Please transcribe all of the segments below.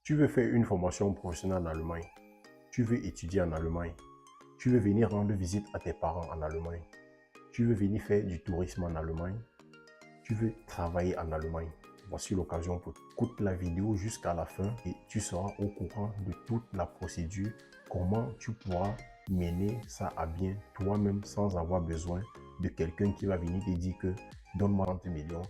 Tu veux faire une formation professionnelle en Allemagne. Tu veux étudier en Allemagne. Tu veux venir rendre visite à tes parents en Allemagne. Tu veux venir faire du tourisme en Allemagne. Tu veux travailler en Allemagne. Voici l'occasion pour écouter la vidéo jusqu'à la fin et tu seras au courant de toute la procédure, comment tu pourras mener ça à bien toi-même sans avoir besoin de quelqu'un qui va venir te dire que donne-moi 30 millions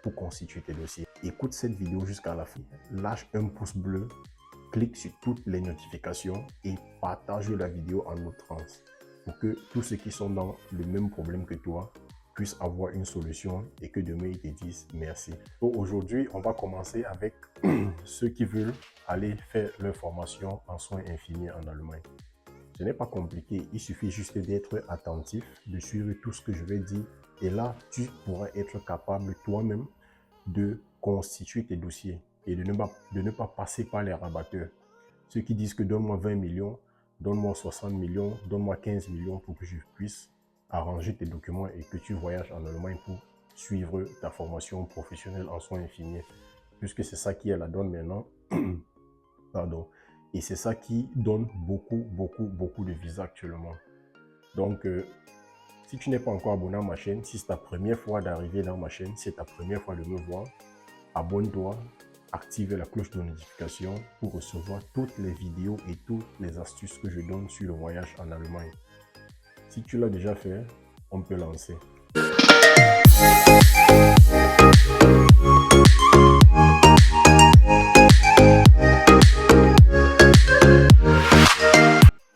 pour constituer tes dossiers. Écoute cette vidéo jusqu'à la fin, lâche un pouce bleu, clique sur toutes les notifications et partage la vidéo en outrance pour que tous ceux qui sont dans le même problème que toi puissent avoir une solution et que demain ils te disent merci. Donc aujourd'hui, on va commencer avec ceux qui veulent aller faire leur formation en soins infirmiers en Allemagne. Ce n'est pas compliqué, il suffit juste d'être attentif, de suivre tout ce que je vais dire et là, tu pourras être capable toi-même de constituer tes dossiers et de ne pas passer par les rabatteurs. Ceux qui disent que donne-moi 20 millions, donne-moi 60 millions, donne-moi 15 millions pour que je puisse arranger tes documents et que tu voyages en Allemagne pour suivre ta formation professionnelle en soins infirmiers. Puisque c'est ça qui est la donne maintenant. Pardon. Et c'est ça qui donne beaucoup de visas actuellement. Donc, si tu n'es pas encore abonné à ma chaîne, si c'est ta première fois d'arriver dans ma chaîne, si c'est ta première fois de me voir, abonne-toi, active la cloche de notification pour recevoir toutes les vidéos et toutes les astuces que je donne sur le voyage en Allemagne. Si tu l'as déjà fait, on peut lancer.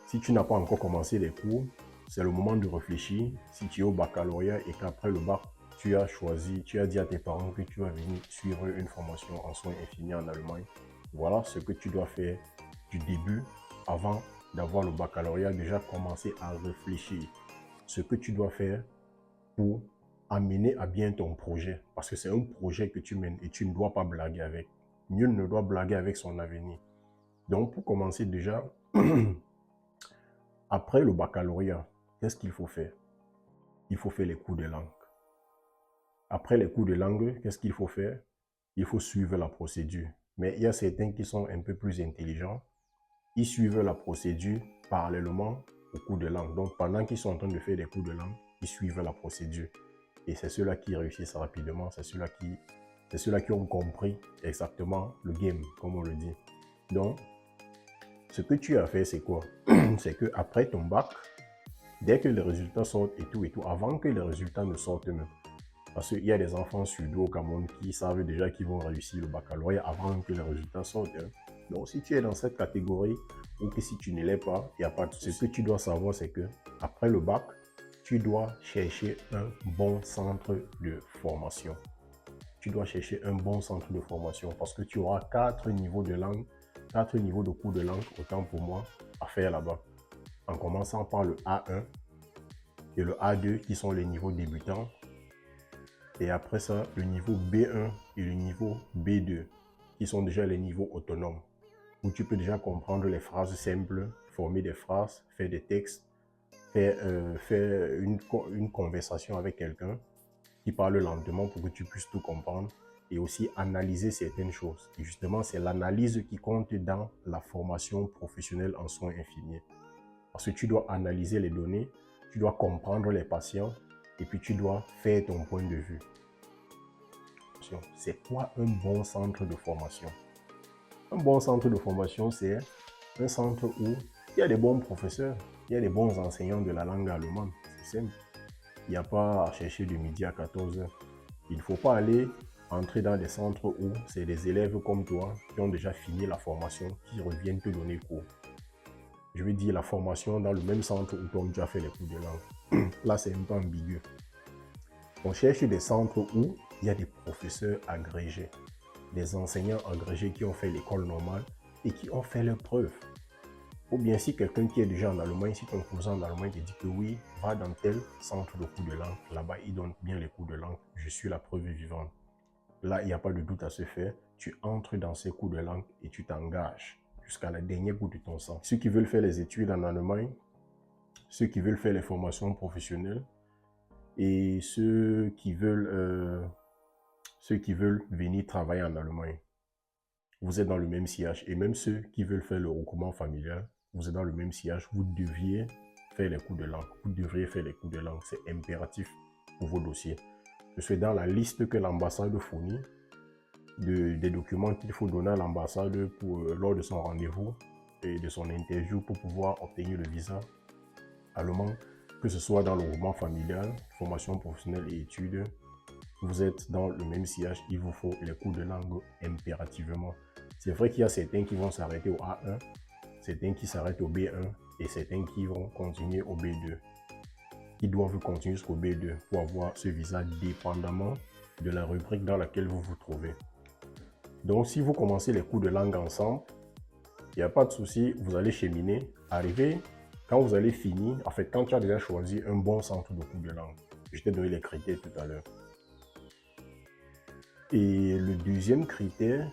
Si tu n'as pas encore commencé les cours, c'est le moment de réfléchir. Si tu es au baccalauréat et qu'après le bac, tu as dit à tes parents que tu vas venir suivre une formation en soins infirmiers en Allemagne. Voilà ce que tu dois faire du début avant d'avoir le baccalauréat. Déjà commencer à réfléchir ce que tu dois faire pour amener à bien ton projet. Parce que c'est un projet que tu mènes et tu ne dois pas blaguer avec. Nul ne doit blaguer avec son avenir. Donc pour commencer déjà, après le baccalauréat, qu'est-ce qu'il faut faire? Il faut faire les cours de langue. Après les cours de langue, qu'est-ce qu'il faut faire? Il faut suivre la procédure. Mais il y a certains qui sont un peu plus intelligents. Ils suivent la procédure parallèlement aux cours de langue. Donc, pendant qu'ils sont en train de faire des cours de langue, ils suivent la procédure. Et c'est ceux-là qui réussissent rapidement. C'est ceux-là qui ont compris exactement le game, comme on le dit. Donc, ce que tu as fait, c'est quoi? C'est qu'après ton bac, dès que les résultats sortent et tout, avant que les résultats ne sortent même, parce qu'il y a des enfants suédois au Cameroun qui savent déjà qu'ils vont réussir le baccalauréat avant que les résultats sortent. Hein. Donc, si tu es dans cette catégorie ou que si tu ne l'es pas, il n'y a pas de souci. Ce que tu dois savoir, c'est que après le bac, tu dois chercher un bon centre de formation. Tu dois chercher un bon centre de formation parce que tu auras 4 niveaux de langue, 4 niveaux de cours de langue, autant pour moi, à faire là-bas. En commençant par le A1 et le A2 qui sont les niveaux débutants. Et après ça, le niveau B1 et le niveau B2 qui sont déjà les niveaux autonomes où tu peux déjà comprendre les phrases simples, former des phrases, faire des textes, faire une conversation avec quelqu'un qui parle lentement pour que tu puisses tout comprendre et aussi analyser certaines choses. Et justement, c'est l'analyse qui compte dans la formation professionnelle en soins infirmiers. Parce que tu dois analyser les données, tu dois comprendre les patients et puis tu dois faire ton point de vue. C'est quoi un bon centre de formation? Un bon centre de formation, c'est un centre où il y a des bons professeurs, il y a des bons enseignants de la langue allemande. C'est simple. Il n'y a pas à chercher de midi à 14 h. Il ne faut pas aller entrer dans des centres où c'est des élèves comme toi qui ont déjà fini la formation qui reviennent te donner cours. Je veux dire la formation dans le même centre où toi tu as fait les cours de langue. Là, c'est un peu ambigu. On cherche des centres où il y a des professeurs agrégés, des enseignants agrégés qui ont fait l'école normale et qui ont fait leurs preuves. Ou bien si quelqu'un qui est déjà en Allemagne, si ton cousin en Allemagne te dit que oui, va dans tel centre de cours de langue, là-bas il donne bien les cours de langue, je suis la preuve vivante. Là, il n'y a pas de doute à se faire, tu entres dans ces cours de langue et tu t'engages jusqu'à la dernière goutte de ton sang. Ceux qui veulent faire les études en Allemagne, ceux qui veulent faire les formations professionnelles et ceux qui veulent venir travailler en Allemagne. vous êtes dans le même sillage. Et même ceux qui veulent faire le regroupement familial, vous êtes dans le même sillage. Vous deviez faire les cours de langue. Vous devriez faire les cours de langue. C'est impératif pour vos dossiers. Je suis dans la liste que l'ambassade fournit des documents qu'il faut donner à l'ambassade lors de son rendez-vous et de son interview pour pouvoir obtenir le visa allemand, que ce soit dans le regroupement familial, formation professionnelle et études. Vous êtes dans le même sillage, il vous faut les cours de langue impérativement. C'est vrai qu'il y a certains qui vont s'arrêter au A1, certains qui s'arrêtent au B1 et certains qui vont continuer au B2. Ils doivent continuer jusqu'au B2 pour avoir ce visa dépendamment de la rubrique dans laquelle vous vous trouvez. Donc, si vous commencez les cours de langue ensemble, il n'y a pas de souci, vous allez cheminer. Arriver, quand vous allez finir, en fait, quand tu as déjà choisi un bon centre de cours de langue, je t'ai donné les critères tout à l'heure. Et le deuxième critère,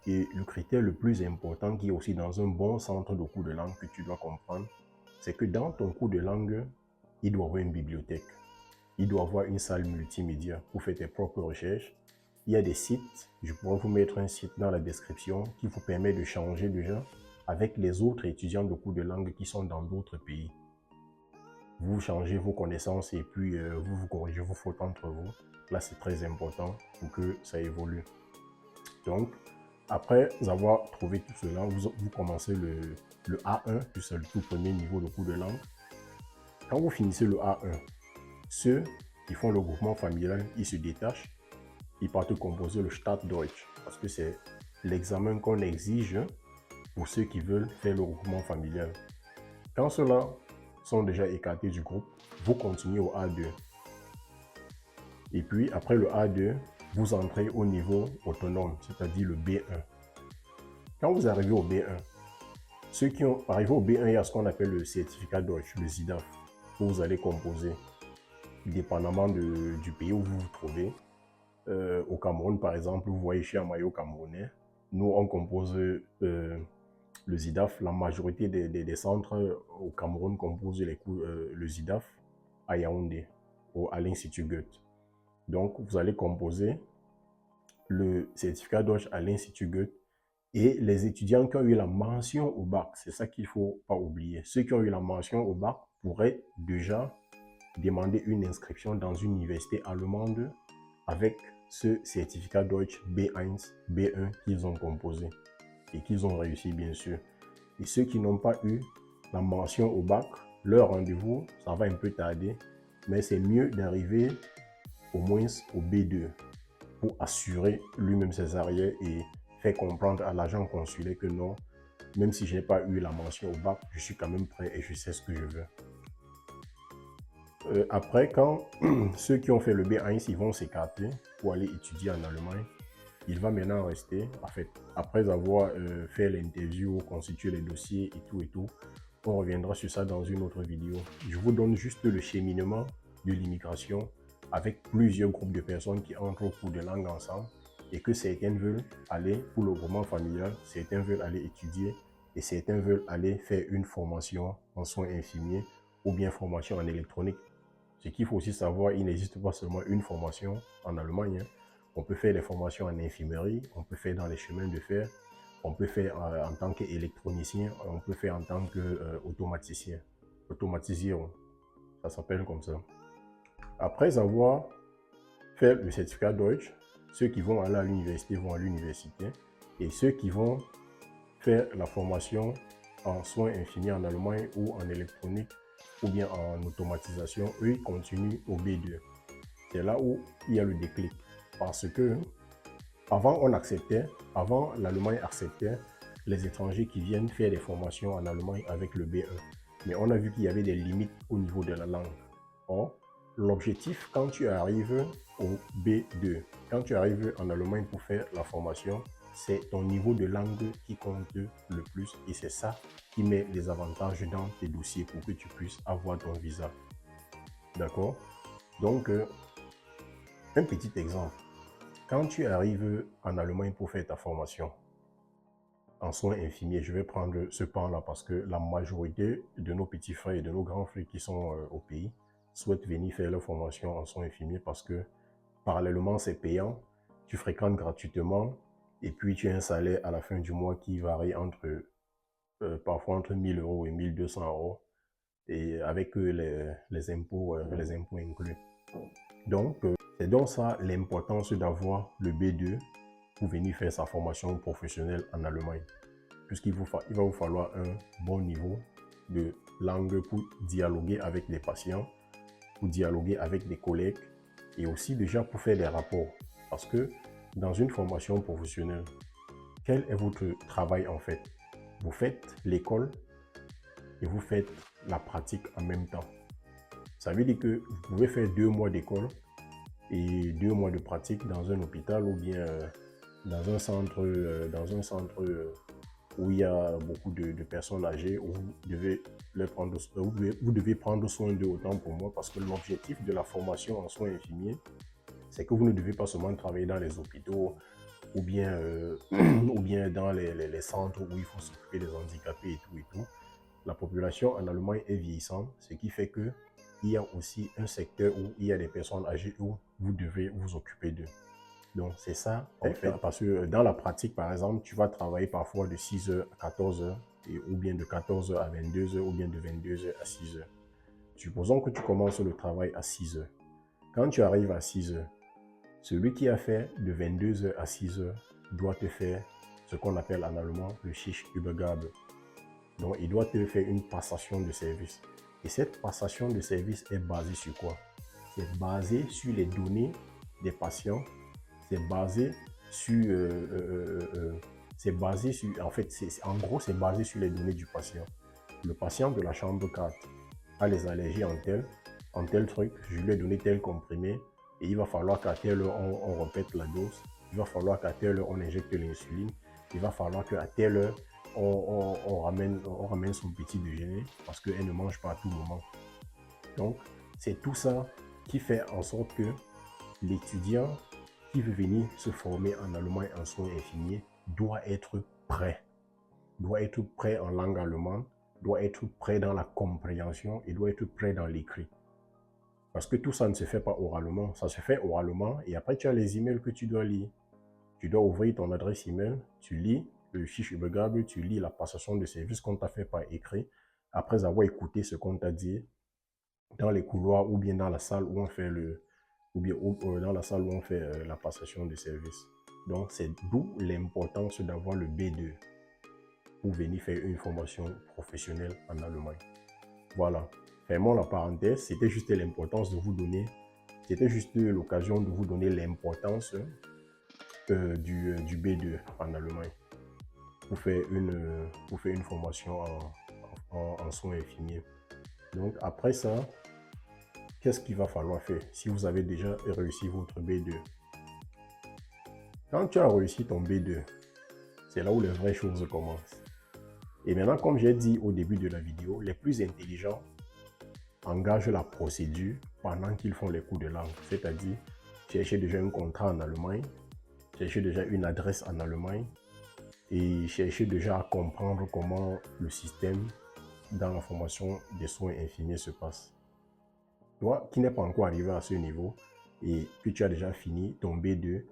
et le critère le plus important qui est aussi dans un bon centre de cours de langue que tu dois comprendre, c'est que dans ton cours de langue, il doit y avoir une bibliothèque. Il doit y avoir une salle multimédia pour faire tes propres recherches. Il y a des sites, je pourrais vous mettre un site dans la description qui vous permet de changer déjà avec les autres étudiants de cours de langue qui sont dans d'autres pays. Vous changez vos connaissances et puis vous corrigez vos fautes entre vous. Là, c'est très important pour que ça évolue. Donc, après avoir trouvé tout cela, vous commencez le A1, c'est le tout premier niveau de cours de langue. Quand vous finissez le A1, ceux qui font le regroupement familial, ils se détachent, ils partent composer le Staatsdeutsch, parce que c'est l'examen qu'on exige pour ceux qui veulent faire le regroupement familial. Quand ceux-là sont déjà écartés du groupe, vous continuez au A2. Et puis, après le A2, vous entrez au niveau autonome, c'est-à-dire le B1. Quand vous arrivez au B1, ceux qui ont arrivé au B1, il y a ce qu'on appelle le certificat Deutsch, le SIDAF, que vous allez composer, dépendamment du pays où vous vous trouvez. Au Cameroun, par exemple, vous voyez chez un maillot camerounais, nous, on compose le SIDAF. La majorité des centres au Cameroun composent le SIDAF à Yaoundé, à l'Institut Goethe. Donc, vous allez composer le certificat Deutsch à l'Institut Goethe et les étudiants qui ont eu la mention au bac, c'est ça qu'il ne faut pas oublier. Ceux qui ont eu la mention au bac pourraient déjà demander une inscription dans une université allemande avec ce certificat Deutsch B1, B1 qu'ils ont composé et qu'ils ont réussi, bien sûr. Et ceux qui n'ont pas eu la mention au bac, leur rendez-vous, ça va un peu tarder, mais c'est mieux d'arriver au moins au B2 pour assurer lui-même ses arrières et faire comprendre à l'agent consulaire que non, même si je n'ai pas eu la mention au bac, je suis quand même prêt et je sais ce que je veux. Après, quand ceux qui ont fait le B1, ils vont s'écarter pour aller étudier en Allemagne, il va maintenant rester, en fait, après avoir fait l'interview, constitué les dossiers et tout, on reviendra sur ça dans une autre vidéo. Je vous donne juste le cheminement de l'immigration avec plusieurs groupes de personnes qui entrent au cours de langue ensemble et que certains veulent aller pour le regroupement familial, certains veulent aller étudier et certains veulent aller faire une formation en soins infirmiers ou bien formation en électronique. Ce qu'il faut aussi savoir, il n'existe pas seulement une formation en Allemagne. On peut faire des formations en infirmerie, on peut faire dans les chemins de fer, on peut faire en tant qu'électronicien, on peut faire en tant qu'automaticien. Automatiseur, ça s'appelle comme ça. Après avoir fait le certificat Deutsch, ceux qui vont aller à l'université vont à l'université et ceux qui vont faire la formation en soins infirmiers en Allemagne ou en électronique ou bien en automatisation, eux, ils continuent au B2. C'est là où il y a le déclic. Parce que avant l'Allemagne acceptait les étrangers qui viennent faire des formations en Allemagne avec le B1. Mais on a vu qu'il y avait des limites au niveau de la langue. Or, l'objectif, quand tu arrives au B2, quand tu arrives en Allemagne pour faire la formation, c'est ton niveau de langue qui compte le plus et c'est ça qui met les avantages dans tes dossiers pour que tu puisses avoir ton visa. D'accord? Donc, un petit exemple. Quand tu arrives en Allemagne pour faire ta formation en soins infirmiers, je vais prendre ce pan-là parce que la majorité de nos petits frères et de nos grands frères qui sont au pays souhaitent venir faire leur formation en soins infirmiers parce que parallèlement, c'est payant, tu fréquentes gratuitement et puis tu as un salaire à la fin du mois qui varie parfois entre 1000 euros et 1200 euros, et avec les impôts inclus. Donc, c'est donc ça l'importance d'avoir le B2 pour venir faire sa formation professionnelle en Allemagne. Puisqu'il va vous falloir un bon niveau de langue pour dialoguer avec les patients, pour dialoguer avec des collègues et aussi déjà pour faire des rapports. Parce que dans une formation professionnelle, quel est votre travail en fait? Vous faites l'école et vous faites la pratique en même temps. Ça veut dire que vous pouvez faire 2 mois d'école et 2 mois de pratique dans un hôpital ou bien dans un centre, où il y a beaucoup de personnes âgées, où vous devez prendre soin d'eux autant pour moi, parce que l'objectif de la formation en soins infirmiers, c'est que vous ne devez pas seulement travailler dans les hôpitaux ou bien, ou bien dans les centres où il faut s'occuper des handicapés et tout. La population en Allemagne est vieillissante, ce qui fait que il y a aussi un secteur où il y a des personnes âgées où vous devez vous occuper d'eux. Donc, c'est ça, en fait, parce que dans la pratique, par exemple, tu vas travailler parfois de 6h à 14h, ou bien de 14h à 22h, ou bien de 22h à 6h. Supposons que tu commences le travail à 6h. Quand tu arrives à 6h, celui qui a fait de 22h à 6h doit te faire ce qu'on appelle en allemand le Schichtübergabe. Donc, il doit te faire une passation de service. Et cette passation de service est basée sur quoi? C'est basé sur les données des patients. C'est basé sur, en gros, c'est basé sur les données du patient. Le patient de la chambre 4 a les allergies en tel truc, je lui ai donné tel comprimé, et il va falloir qu'à telle heure, on répète la dose, il va falloir qu'à telle heure, on injecte l'insuline, il va falloir qu'à telle heure, on ramène son petit déjeuner, parce qu'elle ne mange pas à tout moment. Donc, c'est tout ça qui fait en sorte que l'étudiant qui veut venir se former en Allemagne en soins infirmiers doit être prêt. Doit être prêt en langue allemande, doit être prêt dans la compréhension et doit être prêt dans l'écrit. Parce que tout ça ne se fait pas oralement, ça se fait oralement et après tu as les emails que tu dois lire. Tu dois ouvrir ton adresse email, tu lis le Schichtübergabe, tu lis la passation de service qu'on t'a fait par écrit, après avoir écouté ce qu'on t'a dit dans les couloirs ou bien dans la salle où on fait dans la salle où on fait la passation de service. Donc, c'est d'où l'importance d'avoir le B2 pour venir faire une formation professionnelle en Allemagne. Voilà. Fermons la parenthèse. C'était juste l'importance de vous donner, c'était juste l'occasion de vous donner l'importance du B2 en Allemagne pour faire une formation en soins infirmiers. Donc, après ça, qu'est-ce qu'il va falloir faire si vous avez déjà réussi votre B2? Quand tu as réussi ton B2, c'est là où les vraies choses commencent. Et maintenant, comme j'ai dit au début de la vidéo, les plus intelligents engagent la procédure pendant qu'ils font les cours de langue. C'est-à-dire, chercher déjà un contrat en Allemagne, chercher déjà une adresse en Allemagne et chercher déjà à comprendre comment le système dans la formation des soins infirmiers se passe. Toi qui n'es pas encore arrivé à ce niveau et que tu as déjà fini ton B2,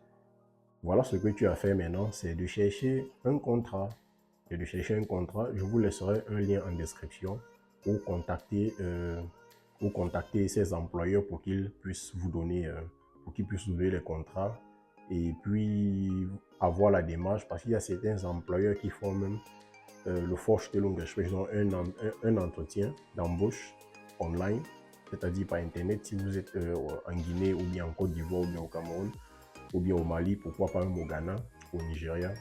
voilà ce que tu as fait maintenant, c'est de chercher un contrat. Et de chercher un contrat, je vous laisserai un lien en description pour contacter ces employeurs pour qu'ils puissent vous donner, les contrats et puis avoir la démarche, parce qu'il y a certains employeurs qui font même le Vorstellungsgespräch, donc un entretien d'embauche online, c'est-à-dire par internet. Si vous êtes en Guinée ou bien en Côte d'Ivoire ou bien au Cameroun ou bien au Mali, pourquoi pas même au Ghana, au Nigeria,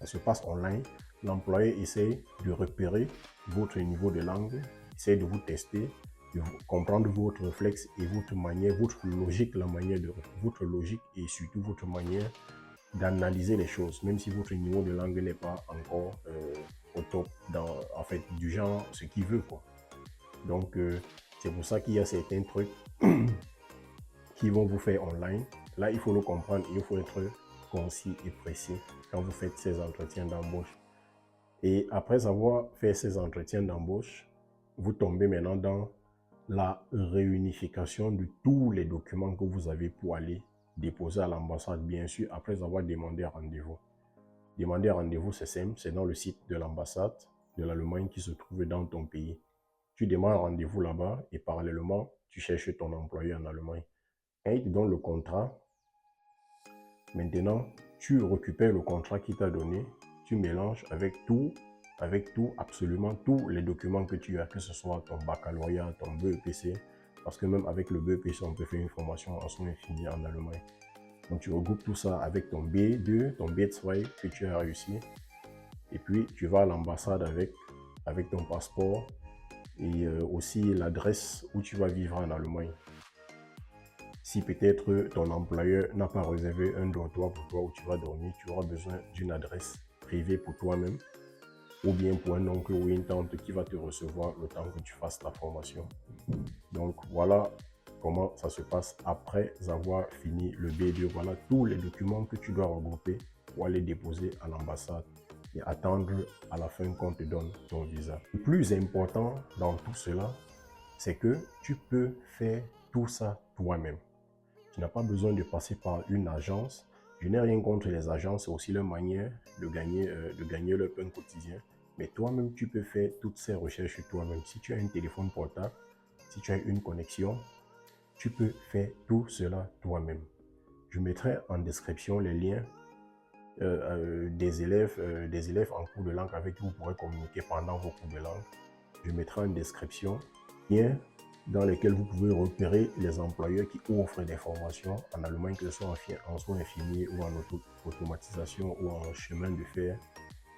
ça se passe online. L'employeur essaie de repérer votre niveau de langue, essaie de vous tester, de comprendre votre réflexe et votre manière, votre logique et surtout votre manière d'analyser les choses, même si votre niveau de langue n'est pas encore au top, en fait, du genre ce qu'il veut, quoi. Donc, c'est pour ça qu'il y a certains trucs qui vont vous faire online. Là, il faut le comprendre, il faut être concis et précis quand vous faites ces entretiens d'embauche. Et après avoir fait ces entretiens d'embauche, vous tombez maintenant dans la réunification de tous les documents que vous avez pour aller déposer à l'ambassade, bien sûr, après avoir demandé un rendez-vous. demander rendez-vous, c'est simple, c'est dans le site de l'ambassade de l'Allemagne qui se trouve dans ton pays. Tu demandes rendez-vous là-bas et parallèlement, tu cherches ton employeur en Allemagne. Quand il te donne le contrat, maintenant, tu récupères le contrat qu'il t'a donné, tu mélanges avec tout, absolument tous les documents que tu as, que ce soit ton baccalauréat, ton BEPC, parce que même avec le BEPC, on peut faire une formation en soins infirmiers en Allemagne. Donc, tu regroupes tout ça avec ton B2, ton B2 que tu as réussi. Et puis, tu vas à l'ambassade avec ton passeport et aussi l'adresse où tu vas vivre en Allemagne. Si peut-être ton employeur n'a pas réservé un dortoir pour toi où tu vas dormir, tu auras besoin d'une adresse privée pour toi-même ou bien pour un oncle ou une tante qui va te recevoir le temps que tu fasses ta formation. Donc, voilà comment ça se passe après avoir fini le B2. Voilà tous les documents que tu dois regrouper pour aller déposer à l'ambassade et attendre à la fin qu'on te donne ton visa. Le plus important dans tout cela, c'est que tu peux faire tout ça toi-même. Tu n'as pas besoin de passer par une agence. Je n'ai rien contre les agences, c'est aussi leur manière de gagner leur pain quotidien. Mais toi-même, tu peux faire toutes ces recherches toi-même. Si tu as un téléphone portable, si tu as une connexion, tu peux faire tout cela toi-même. Je mettrai en description les liens des élèves en cours de langue avec qui vous pourrez communiquer pendant vos cours de langue. Je mettrai en description liens dans lesquels vous pouvez repérer les employeurs qui offrent des formations en Allemagne, que ce soit en soins infirmiers ou en automatisation ou en chemin de fer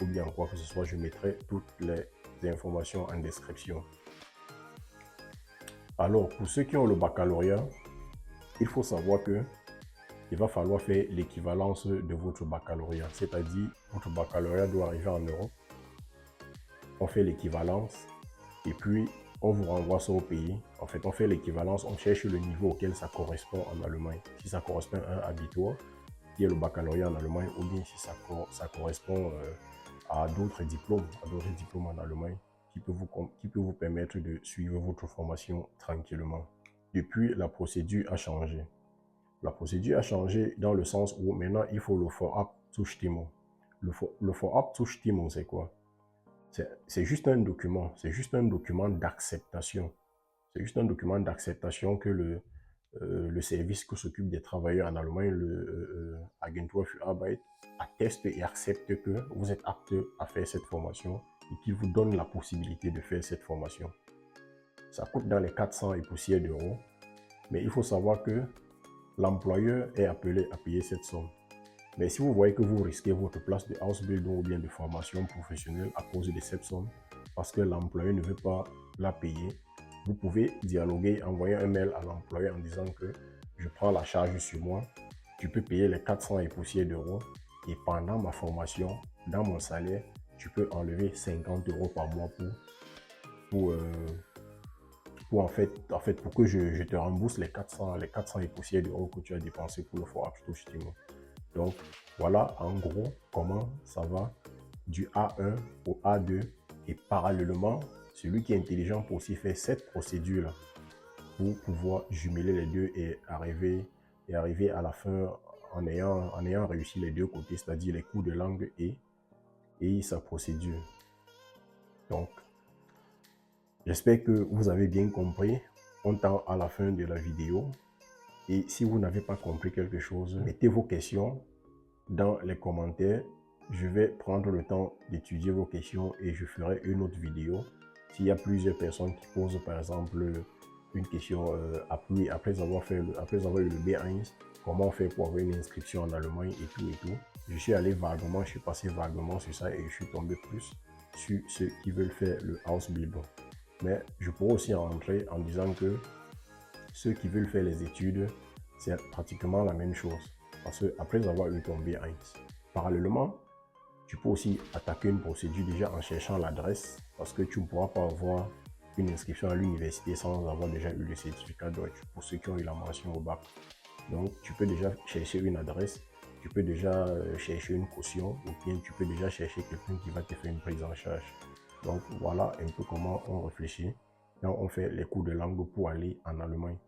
ou bien quoi que ce soit. Je mettrai toutes les informations en description. Alors, pour ceux qui ont le baccalauréat, il faut savoir que il va falloir faire l'équivalence de votre baccalauréat. C'est-à-dire, votre baccalauréat doit arriver en Europe. On fait l'équivalence et puis on vous renvoie ça au pays. En fait, on fait l'équivalence, on cherche le niveau auquel ça correspond en Allemagne. Si ça correspond à un abitur, qui est le baccalauréat en Allemagne, ou bien si ça correspond à d'autres diplômes en Allemagne qui peut vous permettre de suivre votre formation tranquillement. Depuis, la procédure a changé. La procédure a changé dans le sens où maintenant il faut le Vorabzustimmung. Le Vorabzustimmung, c'est quoi? C'est juste un document, d'acceptation. C'est juste un document d'acceptation que le service qui s'occupe des travailleurs en Allemagne, le Agentur für Arbeit, atteste et accepte que vous êtes apte à faire cette formation et qu'il vous donne la possibilité de faire cette formation. Ça coûte dans les 400 et poussières d'euros, mais il faut savoir que l'employeur est appelé à payer cette somme. Mais si vous voyez que vous risquez votre place de Ausbildung ou bien de formation professionnelle à cause de cette somme, parce que l'employeur ne veut pas la payer, vous pouvez dialoguer, envoyer un mail à l'employeur en disant que je prends la charge sur moi, tu peux payer les 400 et poussières d'euros et pendant ma formation, dans mon salaire, tu peux enlever 50 euros par mois pour que je te rembourse les 400 et poussières d'euros que tu as dépensé pour le Vorabzustimmung. Donc, voilà en gros comment ça va du A1 au A2 et parallèlement, celui qui est intelligent peut aussi faire cette procédure-là pour pouvoir jumeler les deux et arriver à la fin en ayant réussi les deux côtés, c'est-à-dire les cours de langue et sa procédure. Donc, j'espère que vous avez bien compris. On tend à la fin de la vidéo. Et si vous n'avez pas compris quelque chose, mettez vos questions dans les commentaires. Je vais prendre le temps d'étudier vos questions et je ferai une autre vidéo. S'il y a plusieurs personnes qui posent par exemple une question après avoir eu le B1, comment faire pour avoir une inscription en Allemagne et tout. Je suis passé vaguement sur ça et je suis tombé plus sur ceux qui veulent faire le Ausbildung. Mais je pourrais aussi rentrer en disant que ceux qui veulent faire les études, c'est pratiquement la même chose. Parce qu'après avoir eu ton B1, parallèlement, tu peux aussi attaquer une procédure déjà en cherchant l'adresse parce que tu ne pourras pas avoir une inscription à l'université sans avoir déjà eu le certificat Deutsch pour ceux qui ont eu la mention au bac. Donc, tu peux déjà chercher une adresse, tu peux déjà chercher une caution ou bien tu peux déjà chercher quelqu'un qui va te faire une prise en charge. Donc, voilà un peu comment on réfléchit quand on fait les cours de langue pour aller en Allemagne.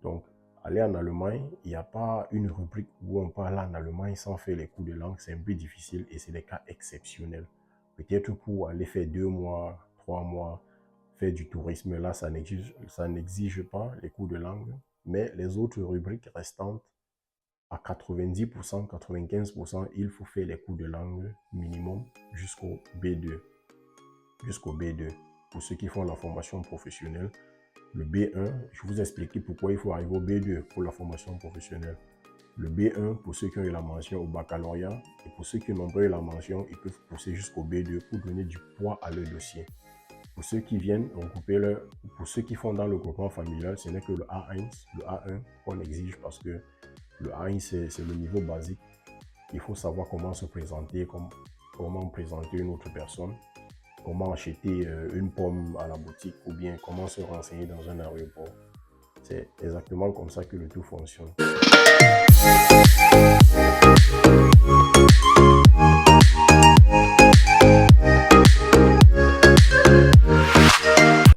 Donc, aller en Allemagne, il n'y a pas une rubrique où on parle en Allemagne sans faire les cours de langue. C'est un peu difficile et c'est des cas exceptionnels. Peut-être pour aller faire 2 mois, 3 mois, faire du tourisme, là, ça n'exige pas les cours de langue. Mais les autres rubriques restantes, à 90%, 95%, il faut faire les cours de langue minimum jusqu'au B2. Jusqu'au B2. Pour ceux qui font la formation professionnelle, le B1, je vous ai expliqué pourquoi il faut arriver au B2 pour la formation professionnelle. Le B1, pour ceux qui ont eu la mention au baccalauréat, et pour ceux qui n'ont pas eu la mention, ils peuvent pousser jusqu'au B2 pour donner du poids à leur dossier. Pour ceux qui viennent regrouper pour ceux qui font dans le groupement familial, ce n'est que le A1 qu'on exige parce que le A1, c'est le niveau basique. Il faut savoir comment se présenter, comment présenter une autre personne, comment acheter une pomme à la boutique ou bien comment se renseigner dans un aéroport. C'est exactement comme ça que le tout fonctionne.